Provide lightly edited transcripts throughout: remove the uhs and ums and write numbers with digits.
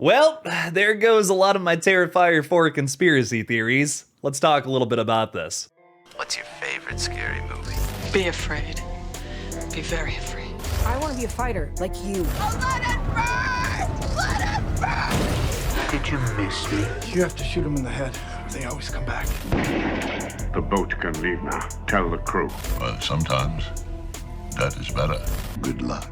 Well, there goes a lot of my Terrifier 4 conspiracy theories. Let's talk a little bit about this. What's your favorite scary movie? Be afraid. Be very afraid. I want to be a fighter, like you. Oh, let it burn! Let it burn! Did you miss me? You have to shoot them in the head. They always come back. The boat can leave now. Tell the crew. Well, sometimes that is better. Good luck.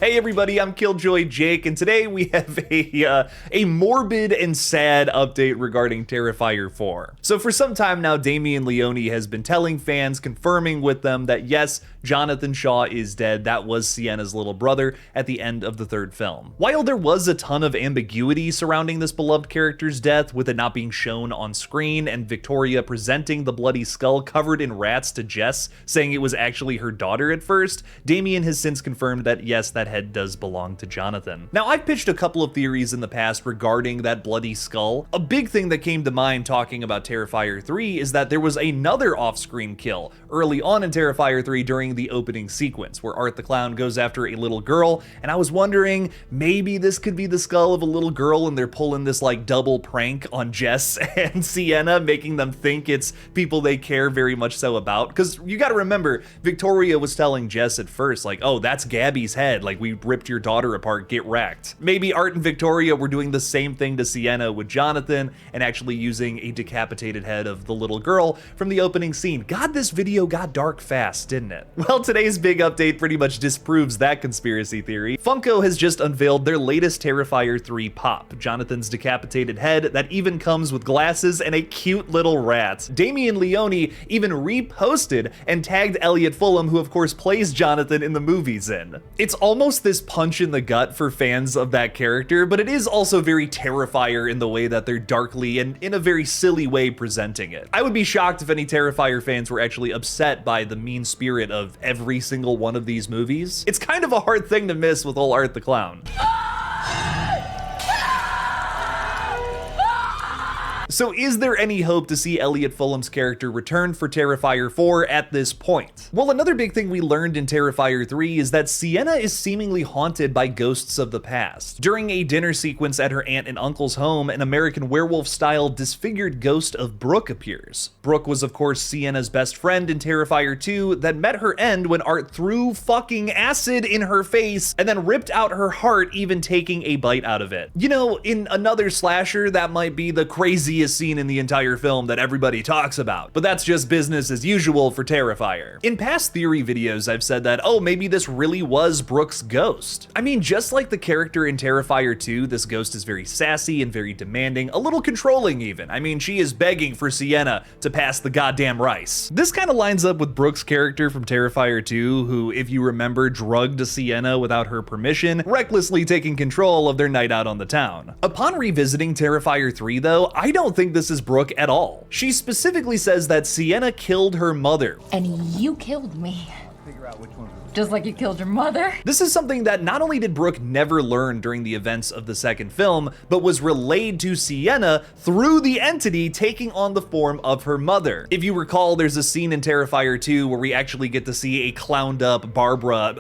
Hey everybody, I'm KillJoy Jake, and today we have a morbid and sad update regarding Terrifier 4. So for some time now, Damien Leone has been telling fans, confirming with them that yes, Jonathan Shaw is dead. That was Sienna's little brother at the end of the third film. While there was a ton of ambiguity surrounding this beloved character's death, with it not being shown on screen, and Victoria presenting the bloody skull covered in rats to Jess, saying it was actually her daughter at first, Damien has since confirmed that yes, that head does belong to Jonathan. Now, I've pitched a couple of theories in the past regarding that bloody skull. A big thing that came to mind talking about Terrifier 3 is that there was another off-screen kill early on in Terrifier 3 during the opening sequence, where Art the Clown goes after a little girl, and I was wondering, maybe this could be the skull of a little girl and they're pulling this like double prank on Jess and Sienna, making them think it's people they care very much so about. Because you gotta remember, Victoria was telling Jess at first, like, oh, that's Gabby's head, like we ripped your daughter apart, get wrecked. Maybe Art and Victoria were doing the same thing to Sienna with Jonathan and actually using a decapitated head of the little girl from the opening scene. God, this video got dark fast, didn't it? Well, today's big update pretty much disproves that conspiracy theory. Funko has just unveiled their latest Terrifier 3 pop, Jonathan's decapitated head that even comes with glasses and a cute little rat. Damien Leone even reposted and tagged Elliot Fulham, who of course plays Jonathan in the movies in. It's almost this punch in the gut for fans of that character, but it is also very Terrifier in the way that they're darkly and in a very silly way presenting it. I would be shocked if any Terrifier fans were actually upset by the mean spirit of every single one of these movies. It's kind of a hard thing to miss with old Art the Clown. So is there any hope to see Elliot Fulham's character return for Terrifier 4 at this point? Well, another big thing we learned in Terrifier 3 is that Sienna is seemingly haunted by ghosts of the past. During a dinner sequence at her aunt and uncle's home, an American Werewolf-style disfigured ghost of Brooke appears. Brooke was of course Sienna's best friend in Terrifier 2 that met her end when Art threw fucking acid in her face and then ripped out her heart, even taking a bite out of it. You know, in another slasher, that might be the craziest scene in the entire film that everybody talks about, but that's just business as usual for Terrifier. In past theory videos, I've said that, oh, maybe this really was Brooke's ghost. I mean, just like the character in Terrifier 2, this ghost is very sassy and very demanding, a little controlling even. I mean, she is begging for Sienna to pass the goddamn rice. This kind of lines up with Brooke's character from Terrifier 2, who, if you remember, drugged Sienna without her permission, recklessly taking control of their night out on the town. Upon revisiting Terrifier 3 though, I don't think this is Brooke at all. She specifically says that Sienna killed her mother. And you killed me. Figure out which one. Just like you killed your mother. This is something that not only did Brooke never learn during the events of the second film, but was relayed to Sienna through the entity taking on the form of her mother. If you recall, there's a scene in Terrifier 2 where we actually get to see a clowned up Barbara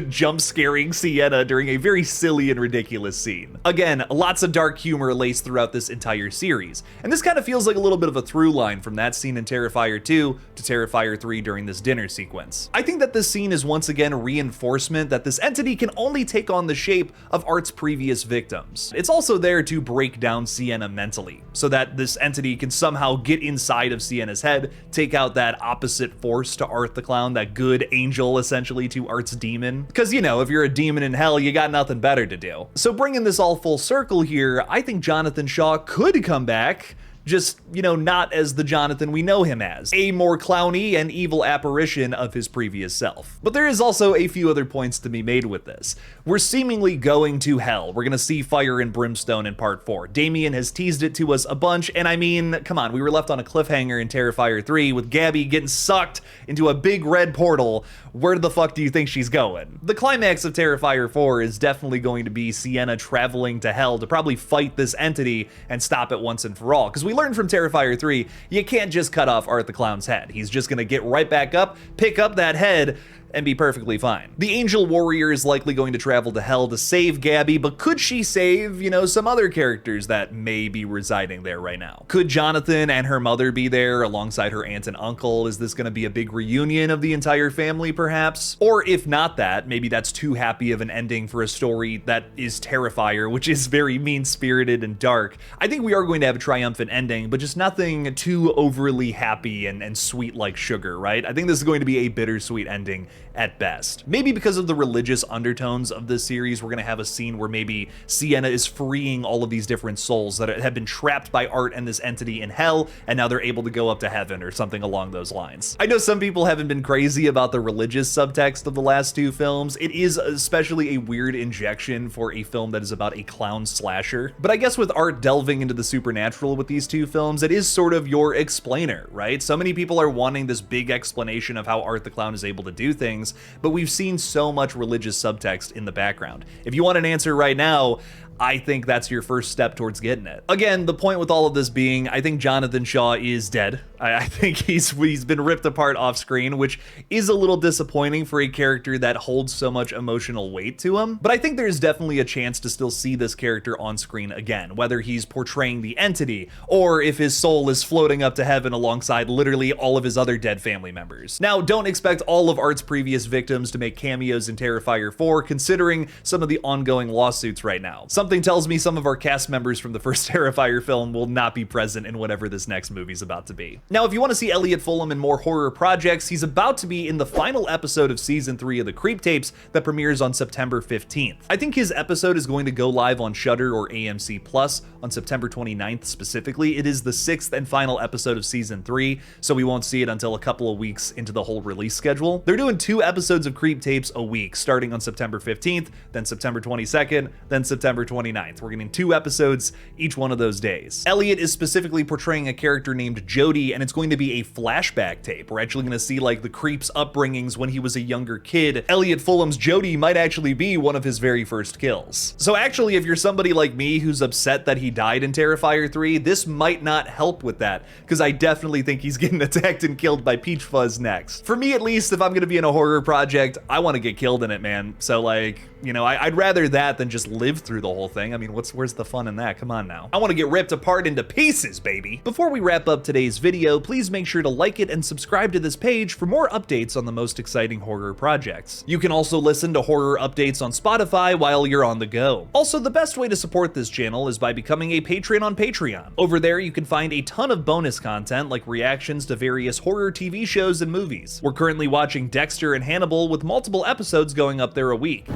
jump scaring Sienna during a very silly and ridiculous scene. Again, lots of dark humor laced throughout this entire series, and this kind of feels like a little bit of a through line from that scene in Terrifier 2 to Terrifier 3 during this dinner sequence. I think that this scene is once again reinforcement that this entity can only take on the shape of Art's previous victims. It's also there to break down Sienna mentally, so that this entity can somehow get inside of Sienna's head, take out that opposite force to Art the Clown, that good angel essentially to Art's demon. Because, you know, if you're a demon in hell, you got nothing better to do. So bringing this all full circle here, I think Jonathan Shaw could come back, just, you know, not as the Jonathan we know him as, a more clowny and evil apparition of his previous self. But there is also a few other points to be made with this. We're seemingly going to hell. We're gonna see fire and brimstone in part 4. Damien has teased it to us a bunch, and I mean, come on, we were left on a cliffhanger in Terrifier 3 with Gabby getting sucked into a big red portal. Where the fuck do you think she's going? The climax of Terrifier 4 is definitely going to be Sienna traveling to hell to probably fight this entity and stop it once and for all, because we learned from Terrifier 3, you can't just cut off Art the Clown's head. He's just gonna get right back up, pick up that head, and be perfectly fine. The Angel Warrior is likely going to travel to Hell to save Gabby, but could she save, some other characters that may be residing there right now? Could Jonathan and her mother be there alongside her aunt and uncle? Is this going to be a big reunion of the entire family, perhaps? Or if not that, maybe that's too happy of an ending for a story that is Terrifier, which is very mean-spirited and dark. I think we are going to have a triumphant ending, but just nothing too overly happy and sweet like sugar, right? I think this is going to be a bittersweet ending at best. Maybe because of the religious undertones of this series, we're going to have a scene where maybe Sienna is freeing all of these different souls that have been trapped by Art and this entity in hell, and now they're able to go up to heaven or something along those lines. I know some people haven't been crazy about the religious subtext of the last two films. It is especially a weird injection for a film that is about a clown slasher, but I guess with Art delving into the supernatural with these two films, it is sort of your explainer, right? So many people are wanting this big explanation of how Art the Clown is able to do things, but we've seen so much religious subtext in the background. If you want an answer right now, I think that's your first step towards getting it. Again, the point with all of this being, I think Jonathan Shaw is dead. I think he's been ripped apart off screen, which is a little disappointing for a character that holds so much emotional weight to him. But I think there's definitely a chance to still see this character on screen again, whether he's portraying the entity or if his soul is floating up to heaven alongside literally all of his other dead family members. Now, don't expect all of Art's previous victims to make cameos in Terrifier 4, considering some of the ongoing lawsuits right now. Something tells me some of our cast members from the first Terrifier film will not be present in whatever this next movie's about to be. Now, if you want to see Elliot Fulham in more horror projects, he's about to be in the final episode of season 3 of the Creep Tapes that premieres on September 15th. I think his episode is going to go live on Shudder or AMC Plus on September 29th specifically. It is the 6th and final episode of season 3, so we won't see it until a couple of weeks into the whole release schedule. They're doing 2 episodes of Creep Tapes a week, starting on September 15th, then September 22nd, then September 29th. We're getting 2 episodes each one of those days. Elliot is specifically portraying a character named Jody, and it's going to be a flashback tape. We're actually going to see like the creep's upbringings when he was a younger kid. Elliot Fulham's Jody might actually be one of his very first kills. So actually, if you're somebody like me who's upset that he died in Terrifier 3, this might not help with that, because I definitely think he's getting attacked and killed by Peach Fuzz next. For me, at least, if I'm going to be in a horror project, I want to get killed in it, man. So like, I'd rather that than just live through the whole thing. I mean, where's the fun in that? Come on now. I want to get ripped apart into pieces, baby. Before we wrap up today's video, please make sure to like it and subscribe to this page for more updates on the most exciting horror projects. You can also listen to horror updates on Spotify while you're on the go. Also, the best way to support this channel is by becoming a patron on Patreon. Over there, you can find a ton of bonus content like reactions to various horror TV shows and movies. We're currently watching Dexter and Hannibal with multiple episodes going up there a week.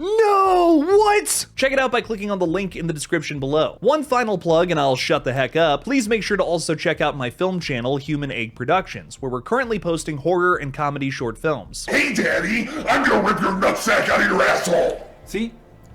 No, what? Check it out by clicking on the link in the description below. One final plug and I'll shut the heck up. Please make sure to also check out my film channel, Human Egg Productions, where we're currently posting horror and comedy short films. Hey, Daddy, I'm gonna rip your nutsack out of your asshole. See?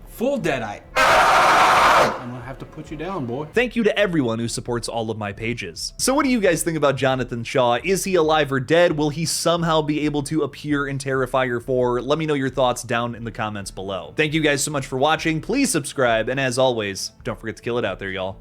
Full deadite. I'm gonna have to put you down, boy. Thank you to everyone who supports all of my pages. So what do you guys think about Jonathan Shaw? Is he alive or dead? Will he somehow be able to appear in Terrifier 4? Let me know your thoughts down in the comments below. Thank you guys so much for watching. Please subscribe, and as always, don't forget to kill it out there, y'all.